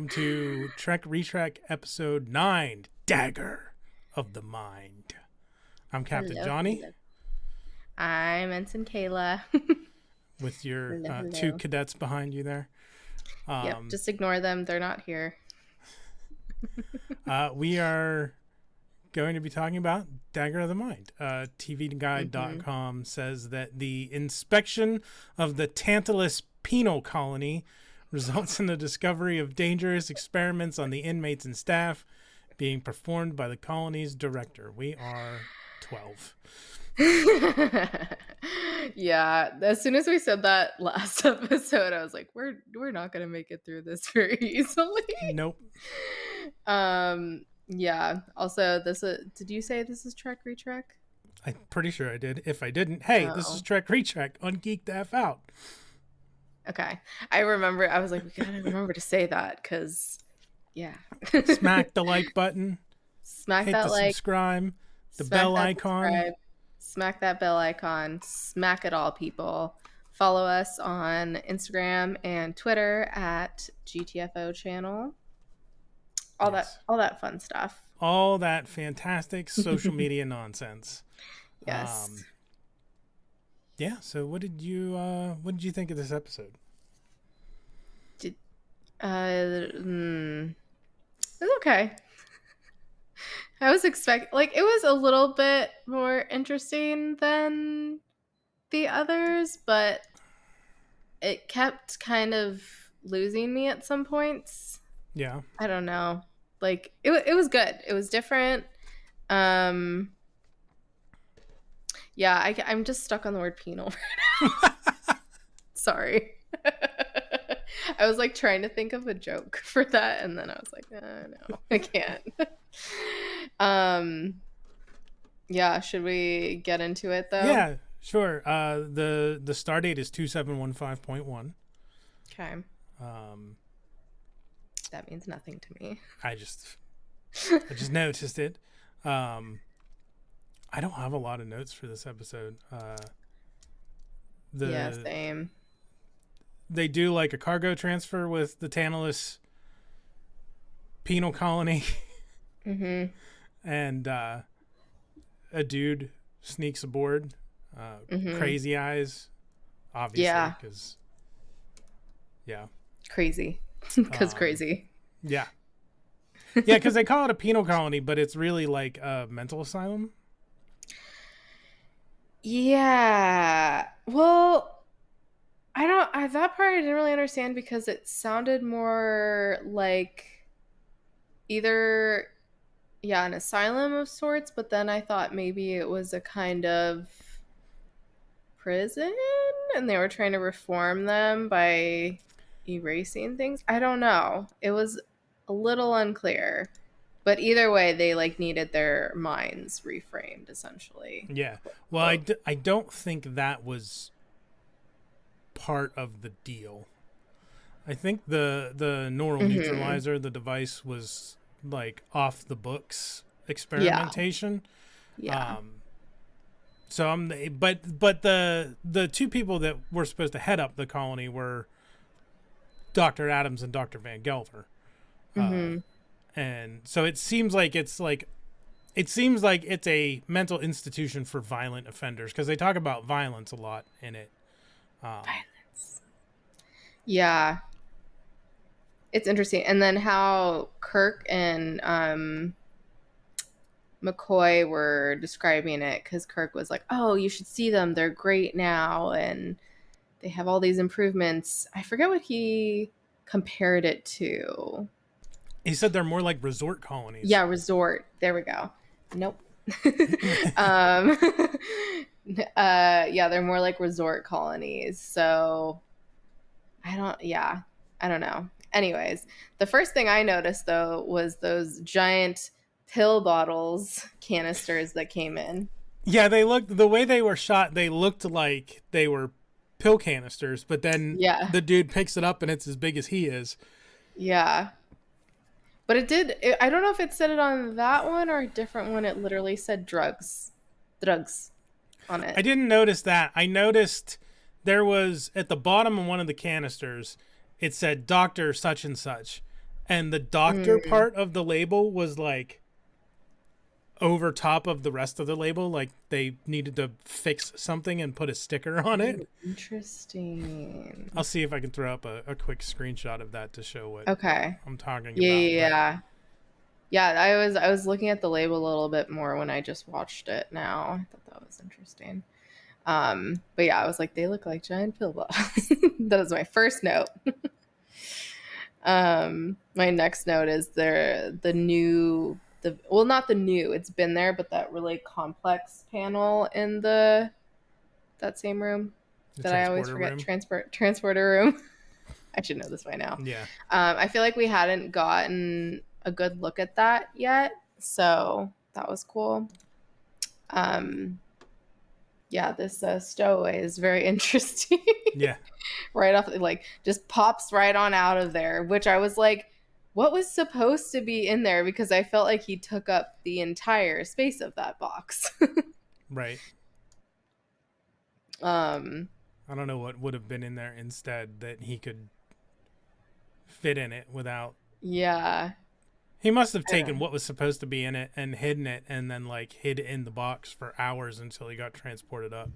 welcome to Trek Retrack episode 9, Dagger of the Mind. I'm Captain Johnny. Hello. I'm Ensign Kayla. With your hello. two cadets behind you there. Yep, just ignore them. They're not here. We are going to be talking about Dagger of the Mind. TVGuide.com says that the inspection of the Tantalus penal colony results in the discovery of dangerous experiments on the inmates and staff being performed by the colony's director. We are 12. Yeah, as soon as we said that last episode, I was like, we're not gonna make it through this very easily. Nope. Yeah. Also, did you say this is Trek Retrack? I'm pretty sure I did. If I didn't, hey, this is Trek Retrack on Geek the F Out. Okay. I remember, I was like, we gotta remember to say that, because, yeah. Smack the like button. Smack hit that the like. subscribe. The bell icon. Subscribe, smack that bell icon. Smack it all, people. Follow us on Instagram and Twitter at GTFO channel. All that fun stuff. All that fantastic social media nonsense. Yes. Yeah. So, what did you think of this episode? It was okay. I was expecting, it was a little bit more interesting than the others, but it kept kind of losing me at some points. Yeah. I don't know. It was good. It was different. Yeah, I'm just stuck on the word penal right now. Sorry. I was trying to think of a joke for that, and then I was like, no, I can't. Yeah, should we get into it though? Yeah, sure. The star date is 2715.1. Okay. That means nothing to me. I just noticed it. I don't have a lot of notes for this episode. Yeah, same. They do a cargo transfer with the Tantalus penal colony. Mm-hmm. And a dude sneaks aboard. Crazy eyes, obviously. Yeah. Because, yeah. Crazy. Because crazy. Yeah. Yeah, because they call it a penal colony, but it's really like a mental asylum. Yeah. Well, that part I didn't really understand, because it sounded more like either, an asylum of sorts, but then I thought maybe it was a kind of prison and they were trying to reform them by erasing things. I don't know. It was a little unclear. But either way, they needed their minds reframed, essentially. Yeah. Well, I don't think that was part of the deal. I think the neural neutralizer, the device, was off the books experimentation. Yeah. So but the two people that were supposed to head up the colony were Dr. Adams and Dr. Van Gelder. And so it seems like it's a mental institution for violent offenders, because they talk about violence a lot in it. Violence. Yeah. It's interesting. And then how Kirk and McCoy were describing it, because Kirk was like, oh, you should see them. They're great now. And they have all these improvements. I forget what he compared it to. He said they're more like resort colonies. Yeah, resort. There we go. Nope. Yeah, they're more like resort colonies. So I don't know. Anyways, the first thing I noticed though was those giant pill bottles canisters that came in. Yeah, the way they were shot, they looked like they were pill canisters, but then the dude picks it up and it's as big as he is. Yeah. But I don't know if it said it on that one or a different one. It literally said drugs on it. I didn't notice that. I noticed there was, at the bottom of one of the canisters, it said Dr. such and such. and the doctor part of the label was like over top of the rest of the label, like they needed to fix something and put a sticker on it. Ooh, interesting. I'll see if I can throw up a quick screenshot of that to show what Okay. I'm talking Yeah, about. yeah. Yeah, I was looking at the label a little bit more when I just watched it now. I thought that was interesting. But yeah, I was like, they look like giant pill bottles. That is my first note. My next note is well, not the new, it's been there, but that really complex panel in that same room The that I always transporter forget, room. transporter room. I should know this by now. Yeah. I feel like we hadn't gotten a good look at that yet, so that was cool. Yeah, this stowaway is very interesting. Yeah. Right off, like, just pops right on out of there, which I was like, what was supposed to be in there? Because I felt like he took up the entire space of that box. Right. um I don't know what would have been in there instead that he could fit in it without. yeah, He must have taken what was supposed to be in it and hidden it, and then like hid it in the box for hours until he got transported up.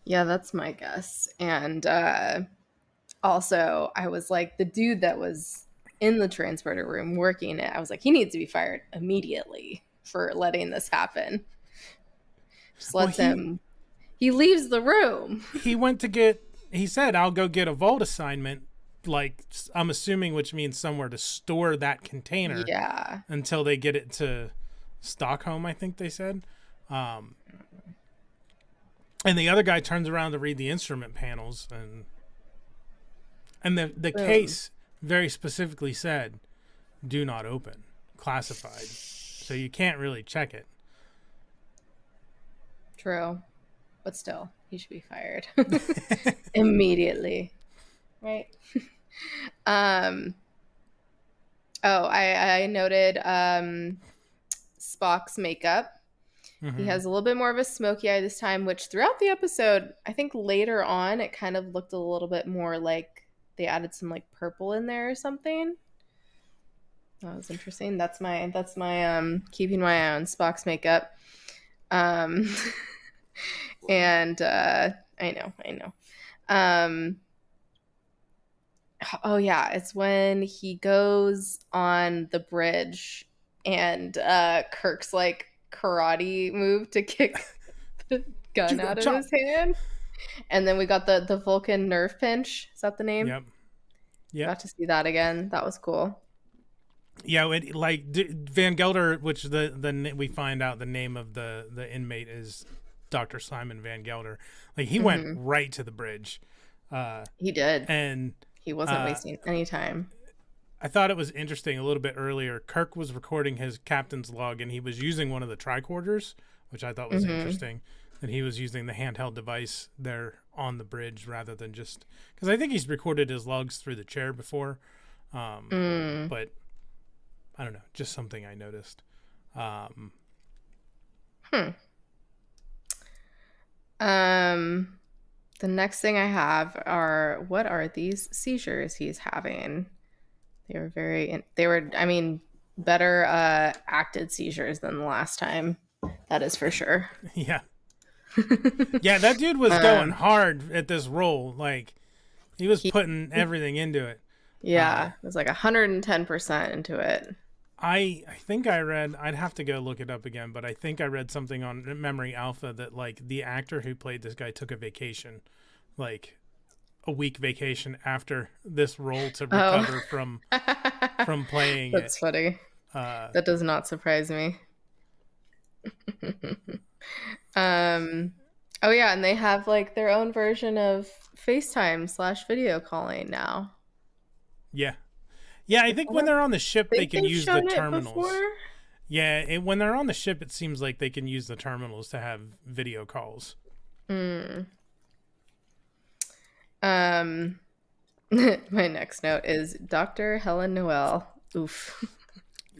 yeah, that's my guess. And also, I was like, the dude that was in the transporter room working it, I was like, he needs to be fired immediately for letting this happen. Just lets him. He leaves the room. He went to get. He said, "I'll go get a vault assignment." Like, I'm assuming, which means somewhere to store that container. Yeah. Until they get it to Stockholm, I think they said. And the other guy turns around to read the instrument panels, and the case very specifically said, "Do not open, classified," so you can't really check it. True, but still, he should be fired immediately, right? I noted Spock's makeup. Mm-hmm. He has a little bit more of a smoky eye this time, which throughout the episode, I think later on, it kind of looked a little bit more like they added some like purple in there or something. That was interesting. That's my keeping my eye on Spock's makeup. And I know. Oh yeah, it's when he goes on the bridge and Kirk's like karate move to kick the gun out of his hand. And then we got the Vulcan nerve pinch. Is that the name? Yep. Got to see that again. That was cool. Yeah, Van Gelder, which we find out the name of the inmate is Dr. Simon Van Gelder. Like, he went right to the bridge. He did. And he wasn't wasting any time. I thought it was interesting a little bit earlier. Kirk was recording his captain's log, and he was using one of the tricorders, which I thought was interesting. And he was using the handheld device there on the bridge rather than just... Because I think he's recorded his logs through the chair before. But I don't know. Just something I noticed. The next thing I have are, what are these seizures he's having? They were better acted seizures than the last time. That is for sure. Yeah. Yeah, that dude was going hard at this role. Like, he was putting everything into it. Yeah, it was like 110% into it. I think I read, I'd have to go look it up again, but I think I read something on Memory Alpha that like the actor who played this guy took a vacation, like a week vacation after this role to recover from playing That's it. Funny. That does not surprise me. Oh yeah, and they have like their own version of FaceTime/video calling now. Yeah. Yeah, I think when they're on the ship, they can use the terminals. Yeah, when they're on the ship, it seems like they can use the terminals to have video calls. My next note is Dr. Helen Noel. Oof.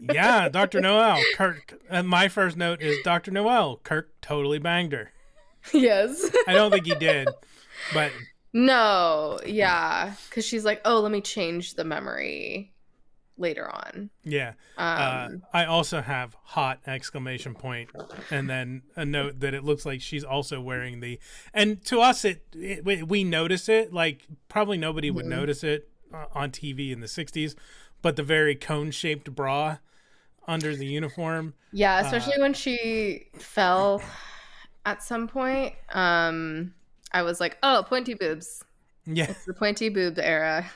Yeah, Dr. Noel. Kirk. My first note is Dr. Noel. Kirk totally banged her. Yes. I don't think he did, but... No, yeah, because she's like, oh, let me change the memory. later on. Yeah. I also have hot exclamation point, and then a note that it looks like she's also wearing the, and to us, we notice it, like probably nobody would notice it on TV in the 60s, but the very cone-shaped bra under the uniform. Yeah, especially when she fell at some point. I was like, oh, pointy boobs. Yeah. It's the pointy boob era.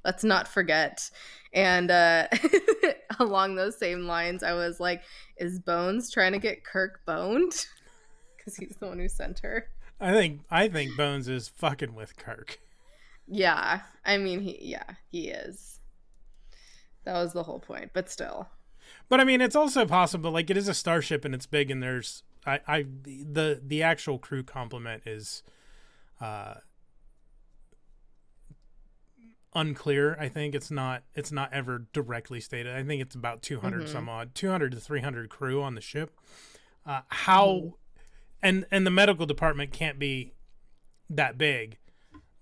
Let's not forget. And along those same lines, I was like, is Bones trying to get Kirk boned? Because he's the one who sent her. I think Bones is fucking with Kirk. Yeah. I mean, he is. That was the whole point, but still. But I mean, it's also possible, like, it is a starship and it's big, and there's the actual crew complement is unclear. I think it's not ever directly stated. I think it's about 200 some odd, 200 to 300 crew on the ship. How and the medical department can't be that big.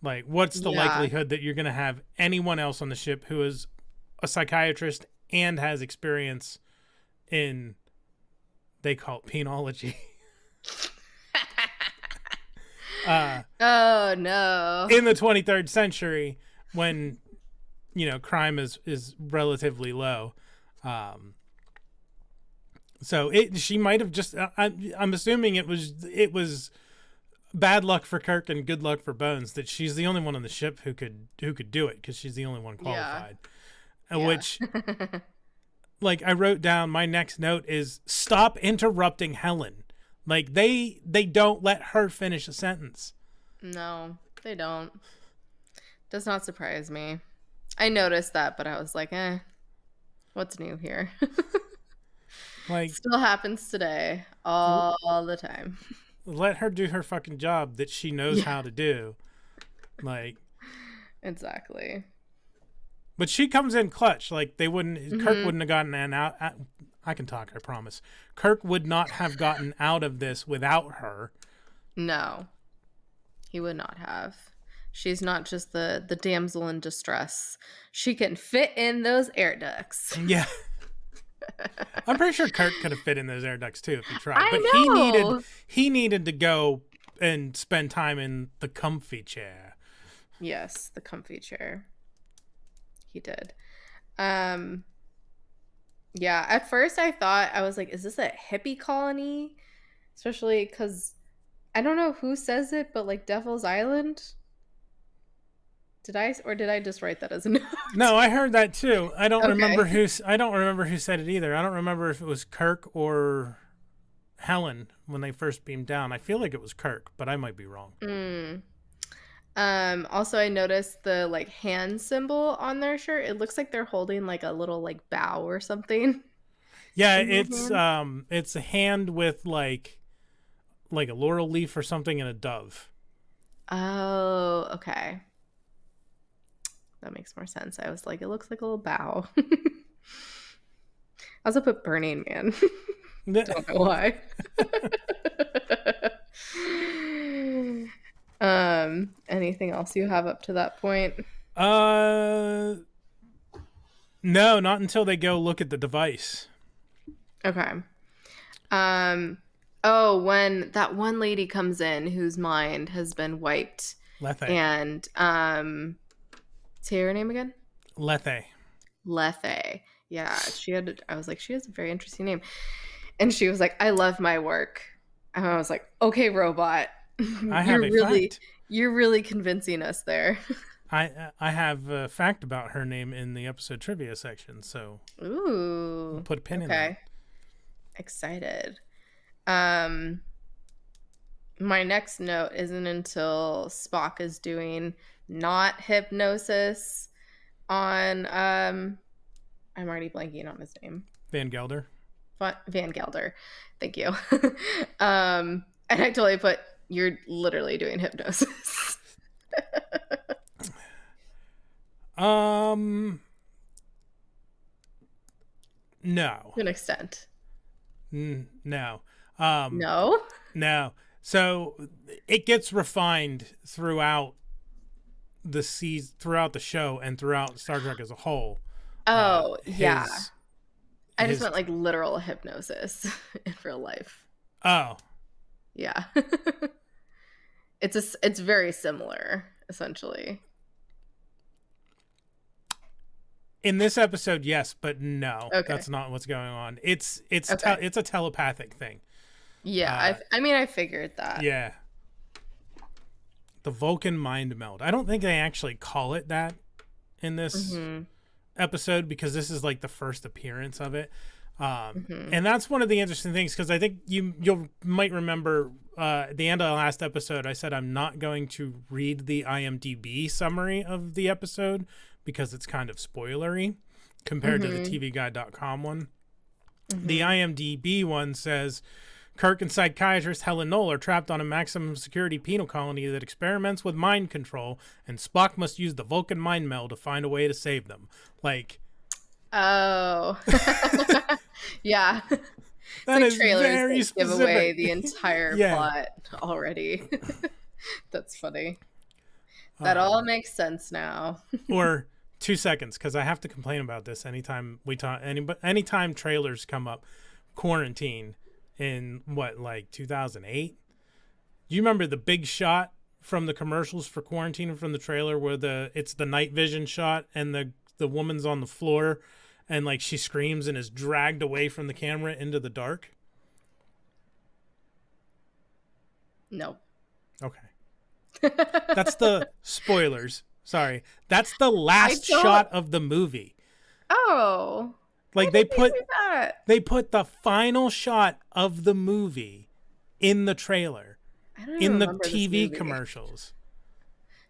Like, what's the likelihood that you're going to have anyone else on the ship who is a psychiatrist and has experience in, they call it penology? Oh no. In the 23rd century, when, you know, crime is relatively low. So she might have just, I'm assuming it was bad luck for Kirk and good luck for Bones that she's the only one on the ship who could do it, because she's the only one qualified. Which, like, I wrote down, my next note is, stop interrupting Helen. Like, they don't let her finish a sentence. No, they don't. Does not surprise me. I noticed that, but I was like, what's new here? Like, still happens today all the time. Let her do her fucking job that she knows how to do. Like, exactly. But she comes in clutch. Like, they wouldn't, Kirk wouldn't have gotten out. I can talk, I promise. Kirk would not have gotten out of this without her. No, he would not have. She's not just the damsel in distress. She can fit in those air ducts. Yeah. I'm pretty sure Kirk could have fit in those air ducts too if he tried. I But know. he needed to go and spend time in the comfy chair. Yes, the comfy chair. He did. Yeah, at first I thought, I was like, is this a hippie colony? Especially because I don't know who says it, but like Devil's Island. Did I just write that as a note? No, I heard that too. I don't remember who said it either. I don't remember if it was Kirk or Helen when they first beamed down. I feel like it was Kirk, but I might be wrong. Also, I noticed the like hand symbol on their shirt. It looks like they're holding like a little like bow or something. Yeah, it's a hand with like a laurel leaf or something and a dove. Oh, okay. That makes more sense. I was like, it looks like a little bow. I also put Burning Man. Don't know why. Anything else you have up to that point? No, not until they go look at the device. Okay. Oh, when that one lady comes in whose mind has been wiped. Lethe. And say her name again? Lethe. Yeah, I was like, she has a very interesting name. And she was like, I love my work. And I was like, okay, robot. You're really convincing us there. I have a fact about her name in the episode trivia section, so ooh, we'll put a pin in that. Excited. My next note isn't until Spock is doing not hypnosis on I'm already blanking on his name. Van Gelder. Van Gelder. Thank you. And I totally put, you're literally doing hypnosis. No. To an extent. No. No? So it gets refined throughout the show and throughout Star Trek as a whole. Oh, yeah. I just His meant like literal hypnosis in real life. oh, Yeah. It's very similar, essentially. in this episode, yes, but no, Okay. that's not what's going on. Okay. It's a telepathic thing. Yeah, Uh, I mean I figured that. yeah, the Vulcan mind meld. I don't think they actually call it that in this Mhm. episode because this is like the first appearance of it. Mhm. And that's one of the interesting things because I think you might remember at the end of the last episode, I said I'm not going to read the IMDb summary of the episode because it's kind of spoilery compared to the Mhm. TVGuide.com one. The Mhm. IMDb one says Kirk and psychiatrist Helen Knoll are trapped on a maximum security penal colony that experiments with mind control, and Spock must use the Vulcan mind meld to find a way to save them. Like, Oh. Yeah. It's that like is trailers very that give away specific. the entire Yeah. plot already. That's funny. That all Um, makes sense now. or 2 seconds, because I have to complain about this anytime trailers come up. Quarantine in what, like 2008? Do you remember the big shot from the commercials for Quarantine from the trailer where it's the night vision shot and the woman's on the floor and like she screams and is dragged away from the camera into the dark? No. Okay. That's the spoilers. Sorry. That's the I last don't. shot of the movie. Oh. Why Like did they do that? they put the final shot of the movie in the trailer, I don't even in the remember this TV movie. commercials.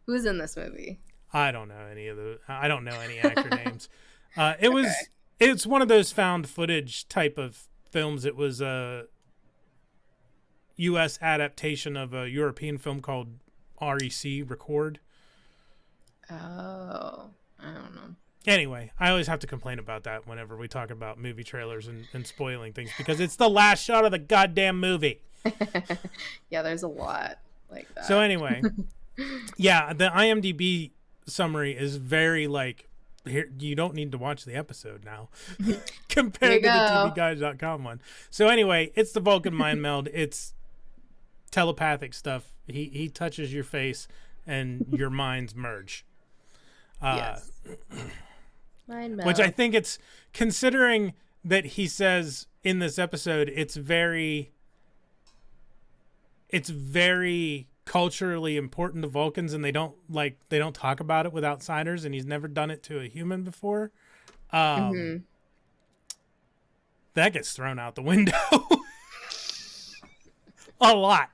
Who's in this movie? I don't know any actor names. Okay. It's one of those found footage type of films. It was a US adaptation of a European film called REC Record. Oh. I don't know. Anyway, I always have to complain about that whenever we talk about movie trailers and spoiling things because it's the last shot of the goddamn movie. Yeah, there's a lot like that. So anyway, yeah, the IMDb summary is very like, here, you don't need to watch the episode now compared to the TVGuide.com one. So anyway, it's the Vulcan mind meld. It's telepathic stuff. He touches your face and your minds merge. Yes. Mind meld. Which I think it's, considering that he says in this episode, it's very culturally important to Vulcans, and they don't talk about it with outsiders, and he's never done it to a human before. That gets thrown out the window a lot,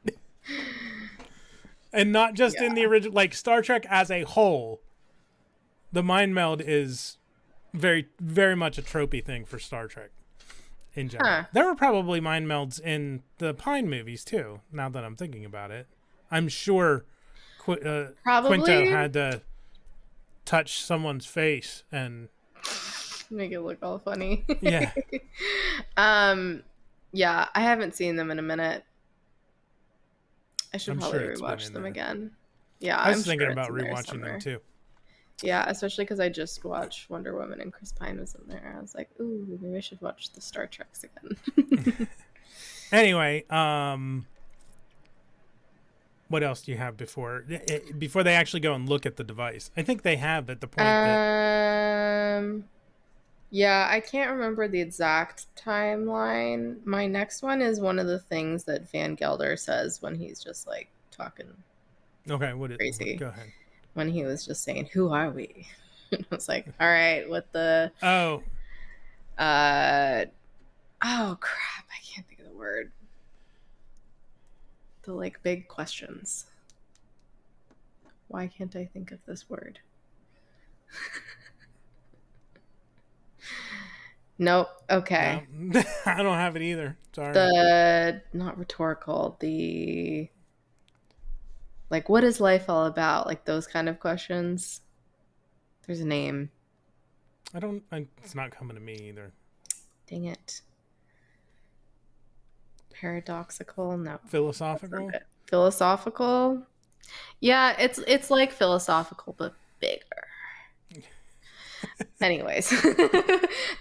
and not just in the original, like Star Trek as a whole. The mind meld is very, very much a tropey thing for Star Trek in general. Huh. There were probably mind melds in the Pine movies too. Now that I'm thinking about it, I'm sure Probably. Quinto had to touch someone's face and Make it look all funny. yeah. Yeah, I haven't seen them in a minute. I should I'm probably sure it's been rewatch in them there. again. Yeah, I was I'm thinking sure about it's in there rewatching them somewhere. too. Yeah, especially because I just watched Wonder Woman and Chris Pine was in there. I was like, ooh, maybe I should watch the Star Treks again. Anyway, what else do you have before they actually go and look at the device? I think they have at the point that Yeah, I can't remember the exact timeline. My next one is one of the things that Van Gelder says when he's just like talking okay, crazy. go ahead. When he was just saying, "Who are we?" I was like, "All right, with the Oh oh crap, I can't think of the word. The like big questions. Why can't I think of this word?" Nope. Okay. no, I don't have it either. Sorry. The not rhetorical, the like what is life all about? Like those kind of questions. There's a name. It's not coming to me either. Dang it. Paradoxical? No. Philosophical? Philosophical? Yeah, it's like philosophical but bigger. Anyways,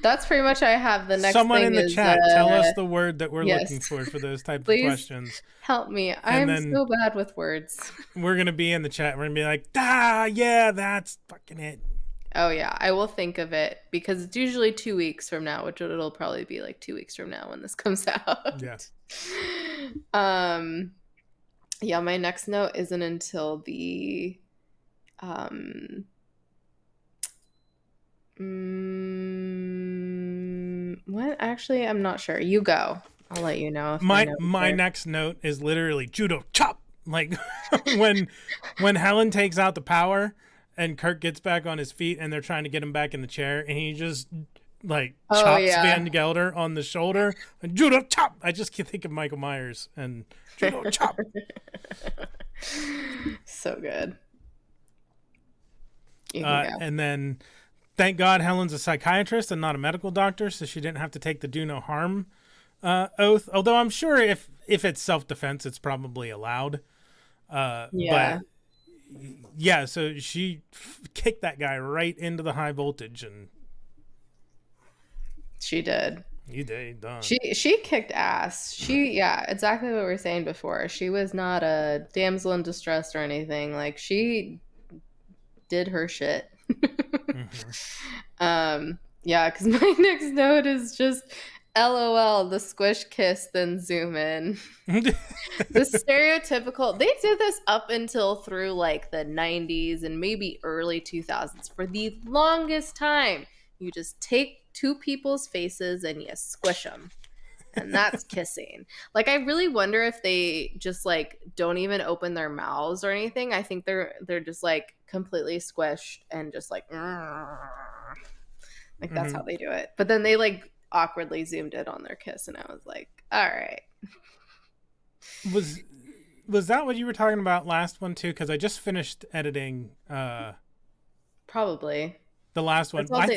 that's pretty much I have. The next Someone thing in the is chat, tell us the word that we're yes. looking for those type of Please questions. help me. And I'm then so bad with words. we're going to be in the chat. We're going to be like, yeah, that's fucking it. Oh yeah, I will think of it because it's usually 2 weeks from now, which it'll probably be like 2 weeks from now when this comes out. Yeah. Yeah, my next note isn't until the what? Actually, I'm not sure. You go. I'll let you know if my next note is literally judo chop. Like when Helen takes out the power and Kirk gets back on his feet and they're trying to get him back in the chair and he just like chops Van Gelder on the shoulder and judo chop. I just can think of Michael Myers and judo chop. So good. And then thank God Helen's a psychiatrist and not a medical doctor, so she didn't have to take the do no harm oath. Although I'm sure if it's self-defense, it's probably allowed. But yeah, so she kicked that guy right into the high voltage, and she did. You did. Done. She kicked ass. Exactly what we were saying before. She was not a damsel in distress or anything. Like she did her shit. Because my next note is just LOL, the squish kiss, then zoom in. The stereotypical, they did this up until through like the 90s and maybe early 2000s. For the longest time, you just take two people's faces and you squish them. And that's kissing. Like, I really wonder if they just like don't even open their mouths or anything. I think they're just like completely squished and just like that's how they do it. But then they like awkwardly zoomed in on their kiss, and I was like, all right. Was that what you were talking about last one too? Because I just finished editing. Probably. The last one. I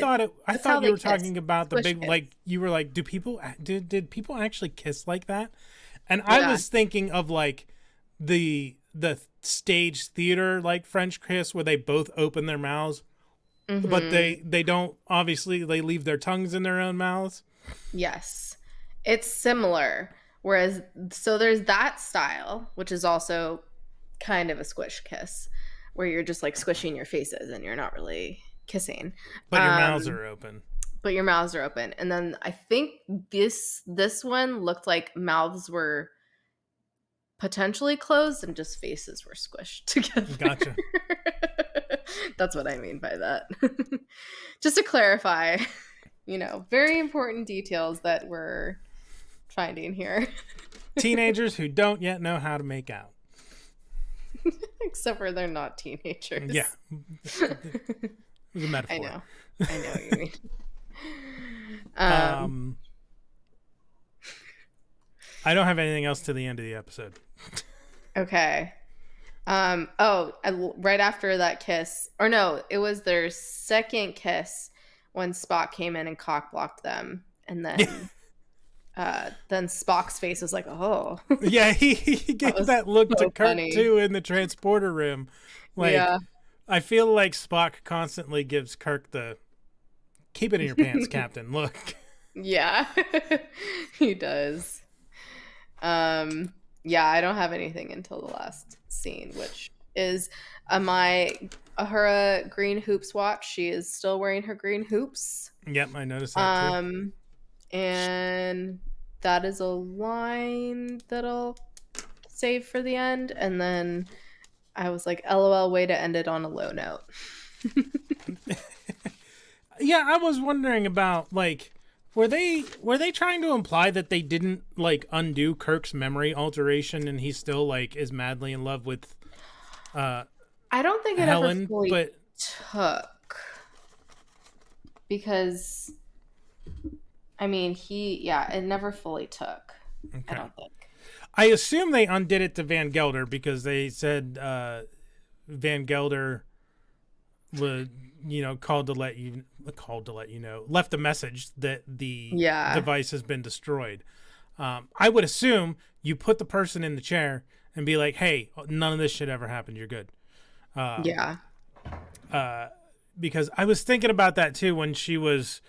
thought you were talking about the big kiss. Like you were like, did people actually kiss like that? And I was thinking of like the stage theater like French kiss where they both open their mouths, but they don't, obviously they leave their tongues in their own mouths. Yes, it's similar. Whereas so there's that style, which is also kind of a squish kiss, where you're just like squishing your faces and you're not really kissing, but your mouths are open. And then I think this one looked like mouths were potentially closed and just faces were squished together. Gotcha. That's what I mean by that. Just to clarify, very important details that we're finding here. Teenagers who don't yet know how to make out. Except for they're not teenagers. Yeah. It was a metaphor. I know what you mean. I don't have anything else to the end of the episode. Okay. Right after that kiss, or no, it was their second kiss when Spock came in and cock blocked them, and then then Spock's face was like, oh. Yeah, he gave that look so to Kirk funny. Too in the transporter room. Like, yeah. I feel like Spock constantly gives Kirk the keep it in your pants, Captain. Look. Yeah, he does. Yeah, I don't have anything until the last scene, which is my Uhura green hoops watch. She is still wearing her green hoops. Yep, I noticed that too. And that is a line that I'll save for the end. And then I was like, LOL, way to end it on a low note. Yeah, I was wondering about, like, were they trying to imply that they didn't, like, undo Kirk's memory alteration and he still, like, is madly in love with I don't think it Helen, ever fully took. Because, I mean, it never fully took. Okay. I don't think. I assume they undid it to Van Gelder because they said Van Gelder would, left a message that the device has been destroyed. I would assume you put the person in the chair and be like, hey, none of this should ever happen. You're good. because I was thinking about that too when she was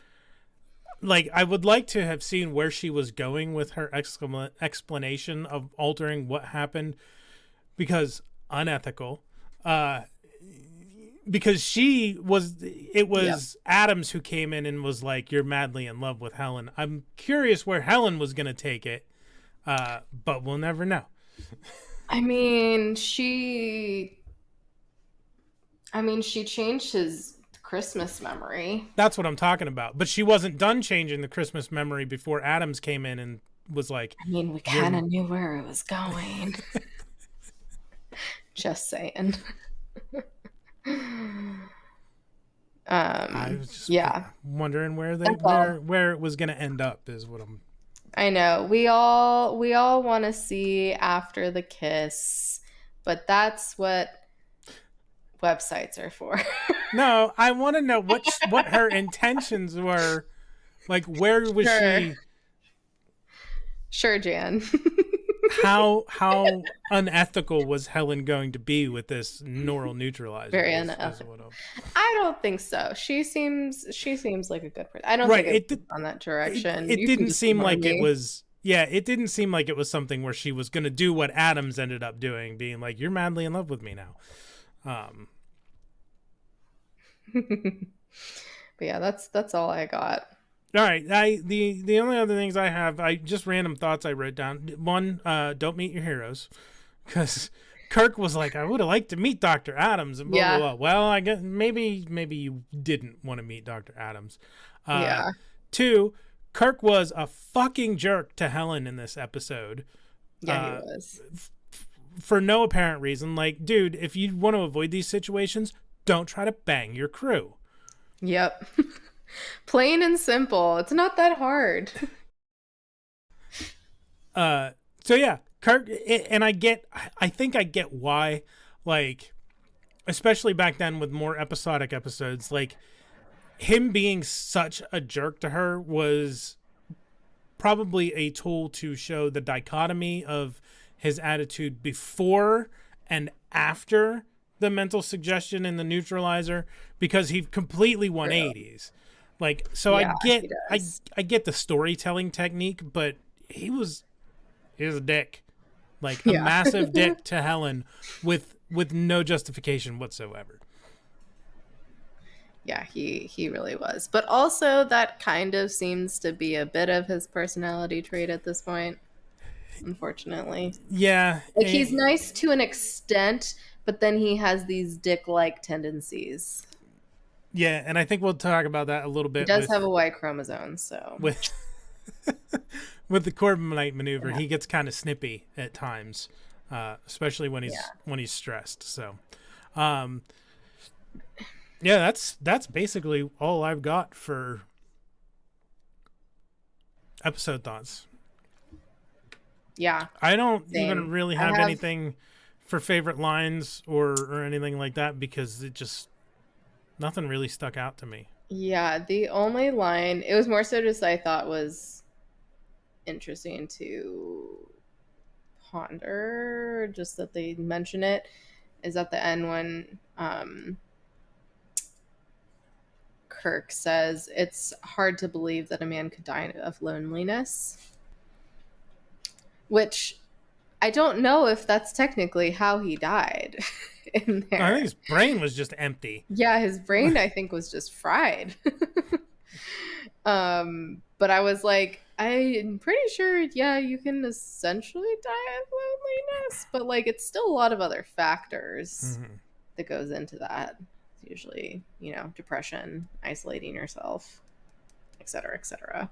like, I would like to have seen where she was going with her explanation of altering what happened, because unethical. Because it was Adams who came in and was like, "You're madly in love with Helen." I'm curious where Helen was going to take it, but we'll never know. I mean, she changed his Christmas memory. That's what I'm talking about. But she wasn't done changing the Christmas memory before Adams came in and was like, I mean, we kind of knew where it was going. Just saying. I was just wondering where it was going to end up is what I'm. I know. We all want to see after the kiss, but that's what websites are for. No, I want to know what her intentions were. Like, where was she? Sure, Jan. How unethical was Helen going to be with this neural neutralizer? Very unethical. I don't think so. She seems like a good person. I don't think it's on that direction. It didn't seem like it was. Yeah, it didn't seem like it was something where she was going to do what Adams ended up doing, being like, "You're madly in love with me now." But yeah, that's all I got. All right. The only other things I have, just random thoughts I wrote down. One, don't meet your heroes, because Kirk was like, I would have liked to meet Dr. Adams, and blah, blah, blah. Well, I guess maybe you didn't want to meet Dr. Adams. Two, Kirk was a fucking jerk to Helen in this episode. Yeah, he was. For no apparent reason. Like, dude, if you want to avoid these situations, don't try to bang your crew. Yep. Plain and simple. It's not that hard. So yeah, Kirk, and I think I get why, like, especially back then with more episodic episodes, like, him being such a jerk to her was probably a tool to show the dichotomy of his attitude before and after the mental suggestion and the neutralizer, because he completely 180s. Like, so I get the storytelling technique, but he was a dick, like a massive dick to Helen with no justification whatsoever. Yeah, he really was. But also that kind of seems to be a bit of his personality trait at this point, unfortunately. Yeah. Like, he's nice to an extent, but then he has these dick-like tendencies. Yeah, and I think we'll talk about that a little bit. He does have a Y chromosome, so with the Corbomite maneuver, he gets kind of snippy at times, especially when he's stressed. So, that's basically all I've got for episode thoughts. Yeah, I don't even really have anything for favorite lines or anything like that, because nothing really stuck out to me. Yeah, the only line, it was more so just I thought was interesting to ponder, just that they mention it, is at the end when Kirk says, "It's hard to believe that a man could die of loneliness," which I don't know if that's technically how he died. In there. I think his brain was just empty. Yeah, his brain, I think, was just fried. But I was like, I'm pretty sure, you can essentially die of loneliness, but like, it's still a lot of other factors that goes into that. It's usually, depression, isolating yourself, etc., etc.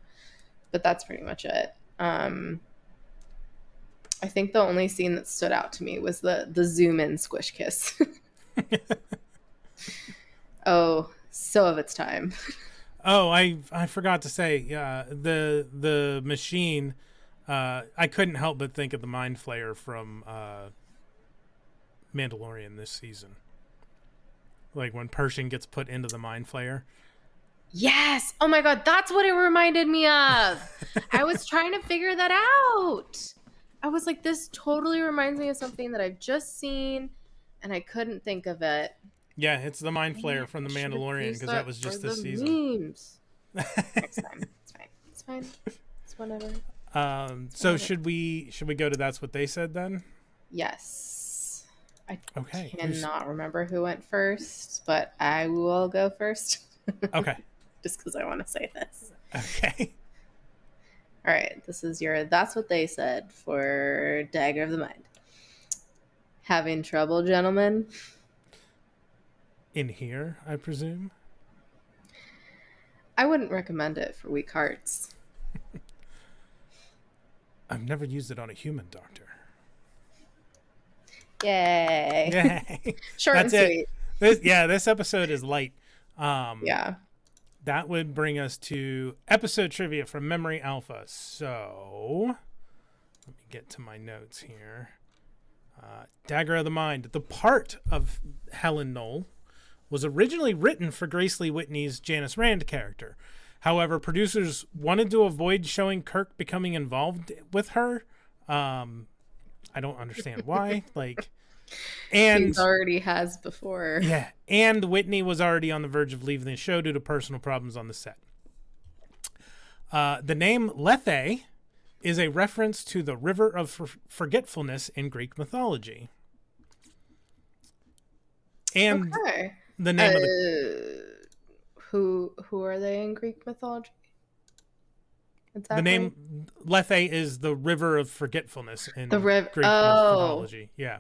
But that's pretty much it. I think the only scene that stood out to me was the zoom in squish kiss. Oh, so of its time. Oh, I forgot to say, the machine. I couldn't help but think of the Mind Flayer from Mandalorian this season. Like when Pershing gets put into the Mind Flayer. Yes. Oh my God, that's what it reminded me of. I was trying to figure that out. I was like, this totally reminds me of something that I've just seen, and I couldn't think of it. Yeah, it's the Mind Dang Flayer it, from The I should have Mandalorian used because that that was for just the this season. memes. Next time. It's fine. It's fine. It's whatever. It's So whatever. should we go to That's What They Said then? Yes. I Okay. cannot remember who went first, but I will go first. Okay. Just because I want to say this. Okay. All right. This is your That's What They Said for Dagger of the Mind. Having trouble, gentlemen? In here, I presume. I wouldn't recommend it for weak hearts. I've never used it on a human doctor. Yay. Yay. Short That's and it. sweet. This episode is light. Yeah. That would bring us to episode trivia from Memory Alpha. So, let me get to my notes here. Dagger of the Mind. The part of Helen Knoll was originally written for Grace Lee Whitney's Janice Rand character. However, producers wanted to avoid showing Kirk becoming involved with her. I don't understand why. And he already has before. Yeah, and Whitney was already on the verge of leaving the show due to personal problems on the set. The name Lethe is a reference to the River of Forgetfulness in Greek mythology. And the name of the who are they in Greek mythology? Exactly. The name Lethe is the River of Forgetfulness in Greek mythology. Yeah.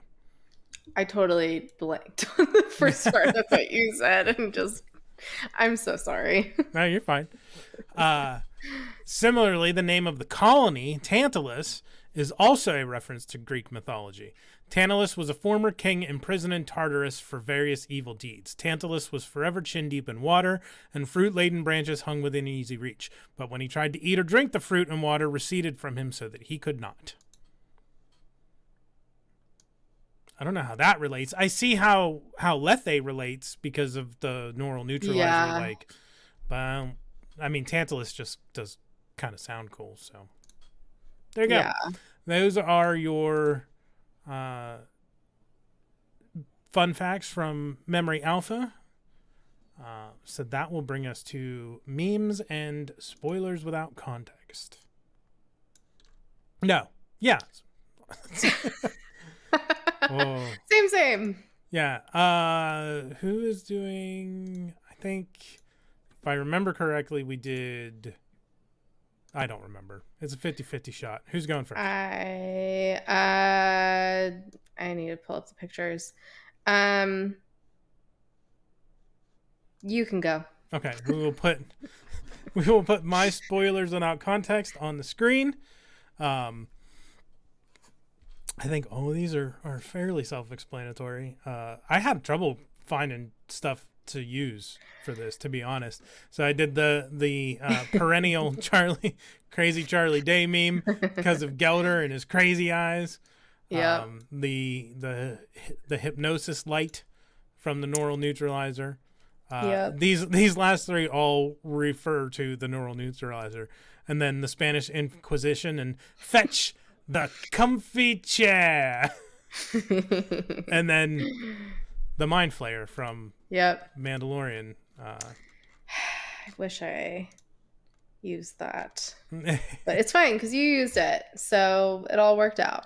I totally blanked on the first part of what you said and I'm so sorry. No, you're fine. Similarly, the name of the colony, Tantalus, is also a reference to Greek mythology. Tantalus was a former king imprisoned in Tartarus for various evil deeds. Tantalus was forever chin deep in water, and fruit-laden branches hung within easy reach. But when he tried to eat or drink the fruit and water receded from him so that he could not. I don't know how that relates. I see how Lethe relates because of the neural neutralizer. Yeah. But I mean, Tantalus just does kind of sound cool. So there you go. Yeah. Those are your fun facts from Memory Alpha. So that will bring us to memes and spoilers without context. No. Yeah. Oh. Same. Yeah. Who is doing... I think, if I remember correctly, we did... I don't remember. It's a 50-50 shot. Who's going first? I need to pull up the pictures. You can go. Okay. We will put my spoilers without context on the screen. I think all of these are fairly self-explanatory. I had trouble finding stuff to use for this, to be honest. So I did the perennial crazy Charlie Day meme because of Gelder and his crazy eyes. Yeah. The hypnosis light from the neural neutralizer. These last three all refer to the neural neutralizer, and then the Spanish Inquisition and fetch the comfy chair. And then the Mind Flayer from Mandalorian. I wish I used that. But it's fine because you used it. So it all worked out.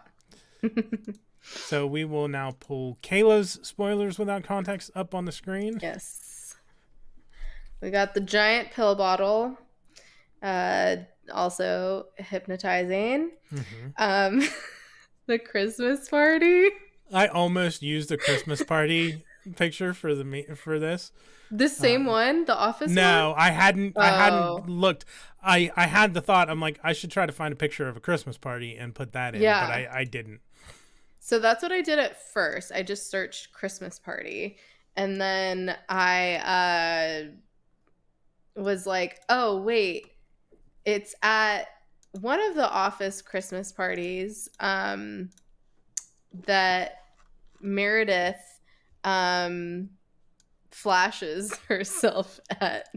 So we will now pull Kayla's spoilers without context up on the screen. Yes. We got the giant pill bottle. Also hypnotizing. Mm-hmm. The Christmas party. I almost used a Christmas party picture for this. This same one, the office one? No, I hadn't looked. I had the thought, I'm like, I should try to find a picture of a Christmas party and put that in, but I didn't. So that's what I did at first. I just searched Christmas party, and then I was like, oh wait, it's at one of the office Christmas parties that Meredith flashes herself at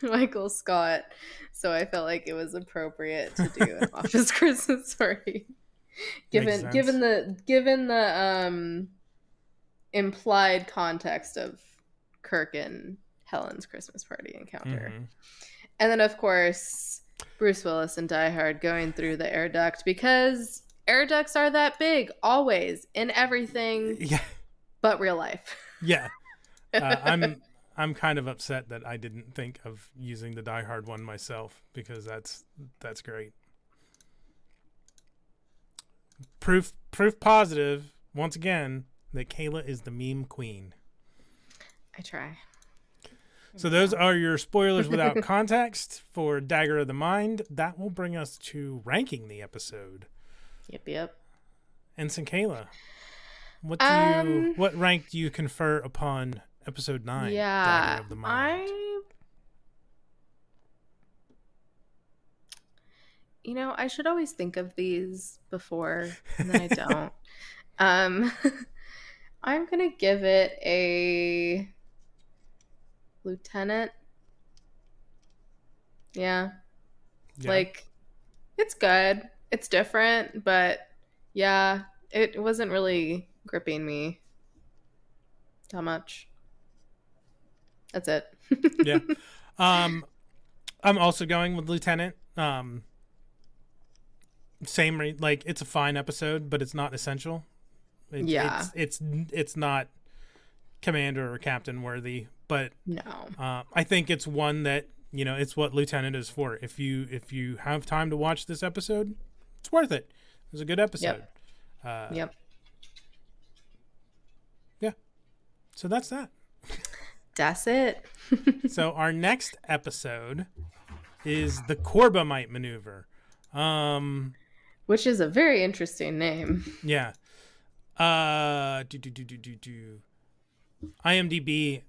Michael Scott. So I felt like it was appropriate to do an office Christmas party. Given the implied context of Kirk and Helen's Christmas party encounter. Mm-hmm. And then, of course, Bruce Willis and Die Hard going through the air duct, because air ducts are that big, always, in everything but real life. Yeah. I'm kind of upset that I didn't think of using the Die Hard one myself, because that's great. Proof positive, once again, that Kayla is the meme queen. I try. So those are your spoilers without context for Dagger of the Mind. That will bring us to ranking the episode. Yep. Ensign Kayla, what rank do you confer upon episode 9, Dagger of the Mind? I should always think of these before, and then I don't. I'm gonna give it a lieutenant. Yeah. Like, it's good. It's different, but yeah, it wasn't really gripping me that much. That's it. Yeah. I'm also going with lieutenant. Same, like, it's a fine episode, but it's not essential. It's not commander or captain worthy, but no. I think it's one that, it's what lieutenant is for. If you have time to watch this episode, it's worth it. It was a good episode. Yep. Yeah. So that's that. That's it. So our next episode is the Corbomite maneuver. Which is a very interesting name. Yeah. IMDb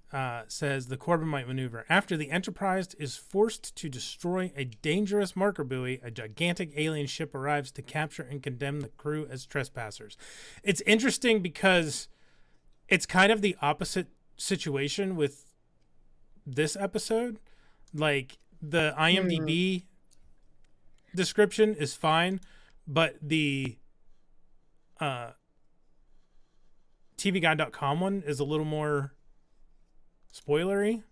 says the Corbomite maneuver. After the Enterprise is forced to destroy a dangerous marker buoy, a gigantic alien ship arrives to capture and condemn the crew as trespassers. It's interesting because it's kind of the opposite situation with this episode. Like, the IMDb description is fine, but the TVGuide.com one is a little more spoilery.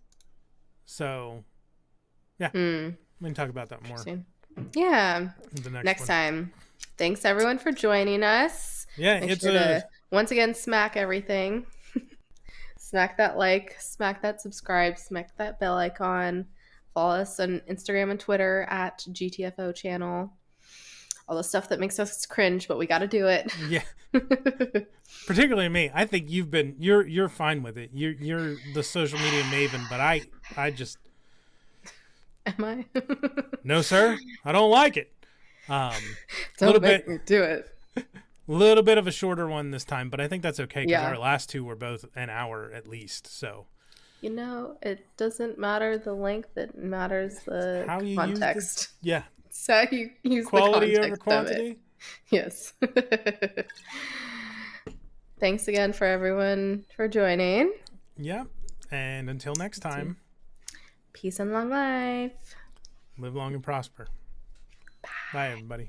So, yeah, we can talk about that more. Yeah, next time. Thanks everyone for joining us. Yeah, Make sure to once again smack everything. Smack that like, smack that subscribe, smack that bell icon. Follow us on Instagram and Twitter at GTFO channel. All the stuff that makes us cringe, but we got to do it. Yeah. Particularly me. I think you're fine with it. You're the social media maven, but I just. Am I? No, sir. I don't like it. Don't make me do it. Little bit of a shorter one this time, but I think that's okay because our last two were both an hour at least. So. It doesn't matter the length. It matters the context. Yeah. It's how you use quality the context over quantity. Yes. Thanks again for everyone for joining. Yeah. And until next time. Peace and long life. Live long and prosper. Bye everybody.